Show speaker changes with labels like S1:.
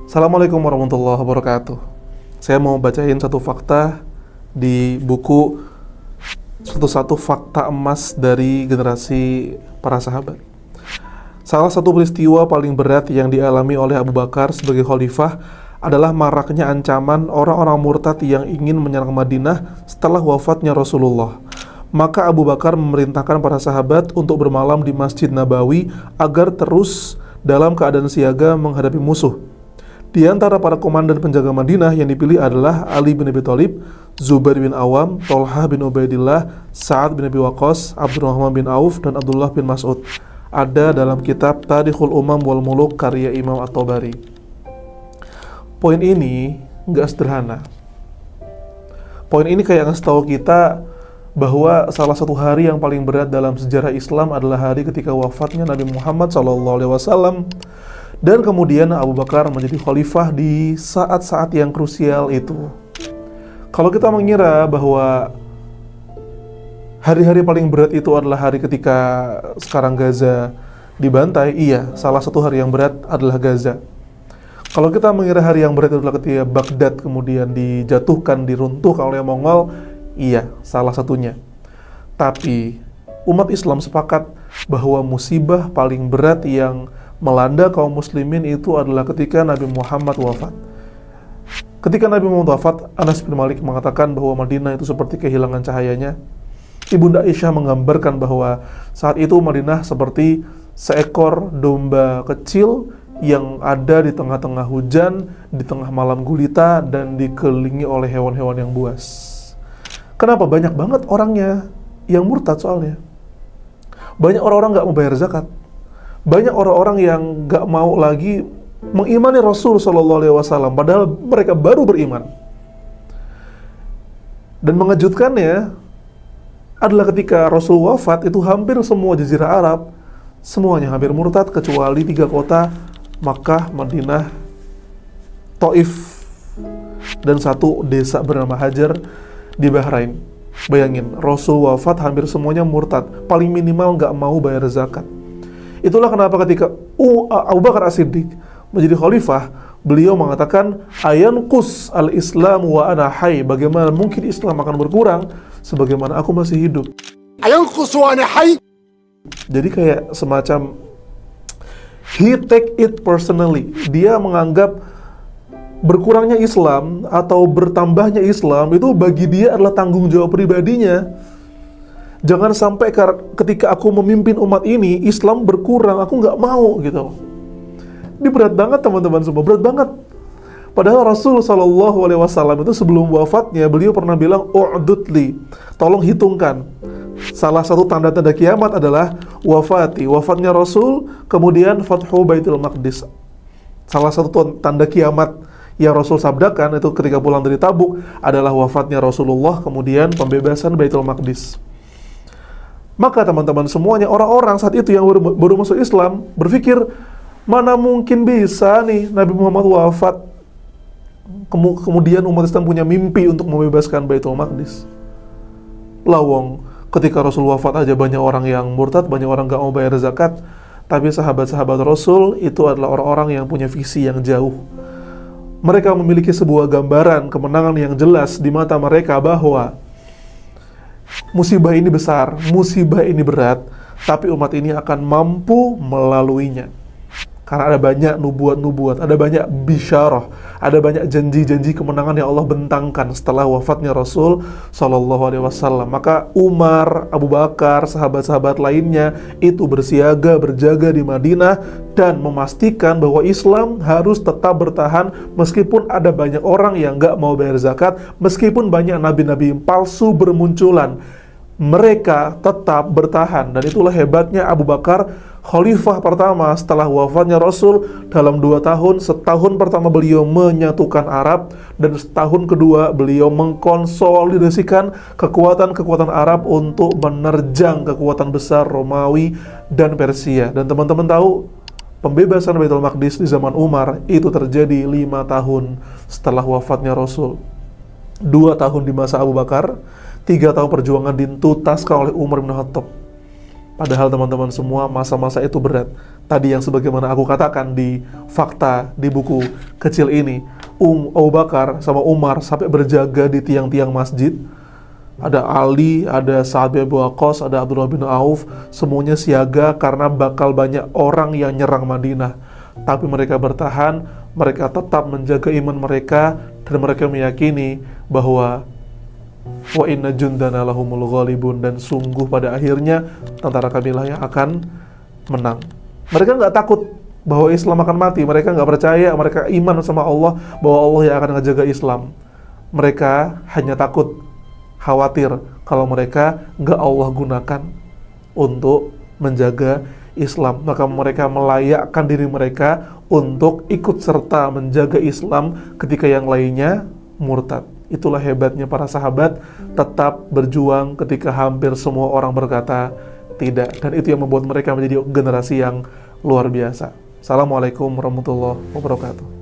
S1: Assalamualaikum warahmatullahi wabarakatuh. Saya mau bacain satu fakta di buku Satu-satu Fakta Emas dari Generasi Para Sahabat. Salah satu peristiwa paling berat yang dialami oleh Abu Bakar sebagai khalifah adalah maraknya ancaman orang-orang murtad yang ingin menyerang Madinah setelah wafatnya Rasulullah. Maka Abu Bakar memerintahkan para sahabat untuk bermalam di Masjid Nabawi agar terus dalam keadaan siaga menghadapi musuh. Di antara para komandan penjaga Madinah yang dipilih adalah Ali bin Abi Thalib, Zubair bin Awam, Thalhah bin Ubaidillah, Sa'ad bin Abi Waqqas, Abdurrahman bin Auf, dan Abdullah bin Mas'ud. Ada dalam kitab Tarikhul Umam wal Muluk karya Imam At-Tabari. Poin ini nggak sederhana. Poin ini kayak ngasih tahu kita bahwa salah satu hari yang paling berat dalam sejarah Islam adalah hari ketika wafatnya Nabi Muhammad SAW, dan kemudian Abu Bakar menjadi khalifah di saat-saat yang krusial itu. Kalau kita mengira bahwa hari-hari paling berat itu adalah hari ketika sekarang Gaza dibantai, iya, salah satu hari yang berat adalah Gaza. Kalau kita mengira hari yang berat itu adalah ketika Baghdad kemudian dijatuhkan, diruntuhkan oleh Mongol, iya, salah satunya. Tapi umat Islam sepakat bahwa musibah paling berat yang melanda kaum muslimin itu adalah ketika Nabi Muhammad wafat. Ketika Nabi Muhammad wafat, Anas bin Malik mengatakan bahwa Madinah itu seperti kehilangan cahayanya. Ibunda Aisyah menggambarkan bahwa saat itu Madinah seperti seekor domba kecil yang ada di tengah-tengah hujan, di tengah malam gulita, dan dikelilingi oleh hewan-hewan yang buas. Kenapa? Banyak banget orangnya yang murtad soalnya. Banyak orang-orang gak mau bayar zakat. Banyak orang-orang yang gak mau lagi mengimani Rasul SAW, padahal mereka baru beriman. Dan mengejutkannya adalah ketika Rasul wafat, itu hampir semua jazirah Arab, semuanya hampir murtad kecuali 3 kota, Makkah, Madinah, Taif, dan 1 desa bernama Hajar di Bahrain. Bayangin, Rasul wafat hampir semuanya murtad, paling minimal nggak mau bayar zakat. Itulah kenapa ketika Abu Bakar As-Siddiq menjadi khalifah, beliau mengatakan, ayanqus al-Islam wa ana hayy, bagaimana mungkin Islam akan berkurang sebagaimana aku masih hidup.
S2: Ayanqus wa ana hayy.
S1: Jadi kayak semacam he take it personally. Dia menganggap berkurangnya Islam atau bertambahnya Islam itu bagi dia adalah tanggung jawab pribadinya. Jangan sampai ketika aku memimpin umat ini, Islam berkurang, aku nggak mau gitu. Ini berat banget teman-teman semua, berat banget. Padahal Rasul SAW itu sebelum wafatnya, beliau pernah bilang, u'dudli, tolong hitungkan. Salah satu tanda-tanda kiamat adalah wafatnya Rasul, kemudian Fathu Baitul Maqdis. Salah satu tanda kiamat yang Rasul sabdakan itu ketika pulang dari Tabuk adalah wafatnya Rasulullah, kemudian pembebasan Baitul Maqdis. Maka teman-teman semuanya, orang-orang saat itu yang baru masuk Islam berpikir, mana mungkin bisa nih Nabi Muhammad wafat, kemudian umat Islam punya mimpi untuk membebaskan Baitul Maqdis. Lawong, ketika Rasul wafat aja banyak orang yang murtad, banyak orang gak mau bayar zakat. Tapi sahabat-sahabat Rasul itu adalah orang-orang yang punya visi yang jauh. Mereka memiliki sebuah gambaran kemenangan yang jelas di mata mereka bahwa musibah ini besar, musibah ini berat, tapi umat ini akan mampu melaluinya. Karena ada banyak nubuat-nubuat, ada banyak bisyarah, ada banyak janji-janji kemenangan yang Allah bentangkan setelah wafatnya Rasul SAW. Maka Umar, Abu Bakar, sahabat-sahabat lainnya itu bersiaga, berjaga di Madinah dan memastikan bahwa Islam harus tetap bertahan meskipun ada banyak orang yang gak mau bayar zakat, meskipun banyak nabi-nabi palsu bermunculan. Mereka tetap bertahan, dan itulah hebatnya Abu Bakar, khalifah pertama setelah wafatnya Rasul. Dalam 2 tahun, setahun pertama beliau menyatukan Arab, dan setahun kedua beliau mengkonsolidasikan kekuatan-kekuatan Arab untuk menerjang kekuatan besar Romawi dan Persia. Dan teman-teman tahu, pembebasan Baitul Maqdis di zaman Umar itu terjadi 5 tahun setelah wafatnya Rasul. 2 tahun di masa Abu Bakar, 3 tahun perjuangan dituntaskan oleh Umar bin Khattab. Padahal teman-teman semua, masa-masa itu berat. tadi yang sebagaimana aku katakan di fakta di buku kecil ini, Abu Bakar sama Umar sampai berjaga di tiang-tiang masjid. Ada Ali, ada Sa'ad bin Abi Waqqas, ada Abdullah bin Auf, semuanya siaga karena bakal banyak orang yang nyerang Madinah. Tapi mereka bertahan, mereka tetap menjaga iman mereka, dan mereka meyakini bahwa wa inna jundana lahumul ghalibun, dan sungguh pada akhirnya tentara kamilah yang akan menang. Mereka nggak takut bahwa Islam akan mati, mereka nggak percaya, mereka iman sama Allah bahwa Allah yang akan ngejaga Islam. Mereka hanya takut, khawatir kalau mereka nggak Allah gunakan untuk menjaga Islam, maka mereka melayakkan diri mereka untuk ikut serta menjaga Islam ketika yang lainnya murtad. Itulah hebatnya para sahabat, tetap berjuang ketika hampir semua orang berkata tidak, dan itu yang membuat mereka menjadi generasi yang luar biasa. Assalamualaikum warahmatullahi wabarakatuh.